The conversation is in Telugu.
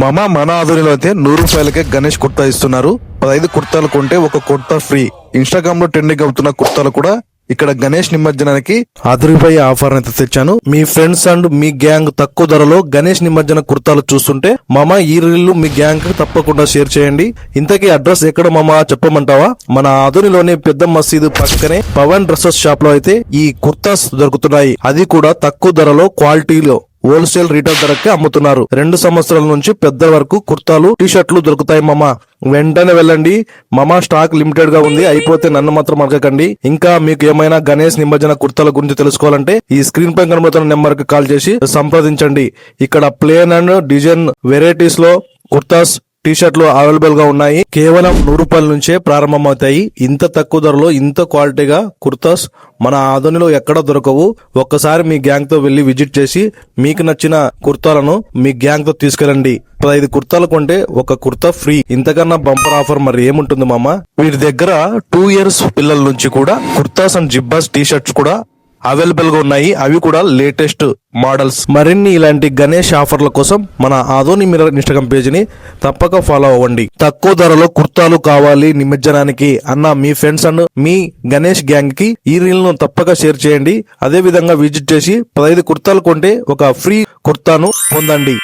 మన ఆధునిలో అయితే 100 రూపాయలకే గణేష్ కుర్తా ఇస్తున్నారు. 15 కుర్తాలు కొంటే ఒక కుర్తా ఫ్రీ. ఇన్స్టాగ్రామ్ లో ట్రెండింగ్ అవుతున్న కుర్తాలు కూడా ఇక్కడ గణేష్ నిమజ్జనానికి అదిరిపోయే ఆఫర్ అయితే తెచ్చాను. మీ ఫ్రెండ్స్ అండ్ మీ గ్యాంగ్ తక్కువ ధరలో గణేష్ నిమజ్జన కుర్తాలు చూస్తుంటే ఈ రీల్ మీ గ్యాంగ్ కి తప్పకుండా షేర్ చేయండి. ఇంతకీ అడ్రస్ ఎక్కడ చెప్పమంటావా? మన ఆధునిలోని పెద్ద మసీదు పక్కనే పవన్ డ్రెస్సెస్ షాప్ లో అయితే ఈ కుర్తాస్ దొరుకుతున్నాయి. అది కూడా తక్కువ ధరలో క్వాలిటీలో హోల్సేల్ రీటైల్ ధరకే అమ్ముతున్నారు. 2 సంవత్సరాల నుంచి పెద్ద వరకు కుర్తాలు టీ షర్ట్లు దొరుకుతాయి. వెంటనే వెళ్ళండి. స్టాక్ లిమిటెడ్ గా ఉంది, అయిపోతే నన్ను మాత్రం అడగకండి. ఇంకా మీకు ఏమైనా గణేష్ నిమజ్జన కుర్తాల గురించి తెలుసుకోవాలంటే ఈ స్క్రీన్ పై కనబడుతున్న నెంబర్ కి కాల్ చేసి సంప్రదించండి. ఇక్కడ ప్లేన్ అండ్ డిజైన్ వెరైటీస్ లో కుర్తాస్ టీ షర్ట్లు అవైలబుల్ గా ఉన్నాయి. కేవలం 100 రూపాయల నుంచే ప్రారంభమవుతాయి. ఇంత తక్కువ ధరలో ఇంత క్వాలిటీగా కుర్తాస్ మన ఆధునిలో ఎక్కడ దొరకవు. ఒక్కసారి మీ గ్యాంగ్ తో వెళ్లి విజిట్ చేసి మీకు నచ్చిన కుర్తాలను మీ గ్యాంగ్ తో తీసుకెళ్ళండి. 15 కుర్తాలు కొంటే ఒక కుర్తా ఫ్రీ. ఇంతకన్నా బంపర్ ఆఫర్ మరి ఏముంటుంది వీరి దగ్గర 2 years పిల్లల నుంచి కూడా కుర్తాస్ అండ్ జిబ్బాస్ టీ షర్ట్స్ కూడా అవైలబుల్ గా ఉన్నాయి. అవి కూడా లేటెస్ట్ మోడల్స్. మరిన్ని ఇలాంటి గణేష్ ఆఫర్ల కోసం మన ఆధోని మిర్రర్ ఇన్స్టాగ్రామ్ పేజీని తప్పక ఫాలో అవ్వండి. తక్కువ ధరలో కుర్తాలు కావాలి నిమజ్జనానికి అన్న మీ ఫ్రెండ్స్ అండ్ మీ గణేష్ గ్యాంగ్ కి ఈ రీల్ ను తప్పక షేర్ చేయండి. అదే విధంగా విజిట్ చేసి 15 కుర్తాలు కొంటే ఒక ఫ్రీ కుర్తాను పొందండి.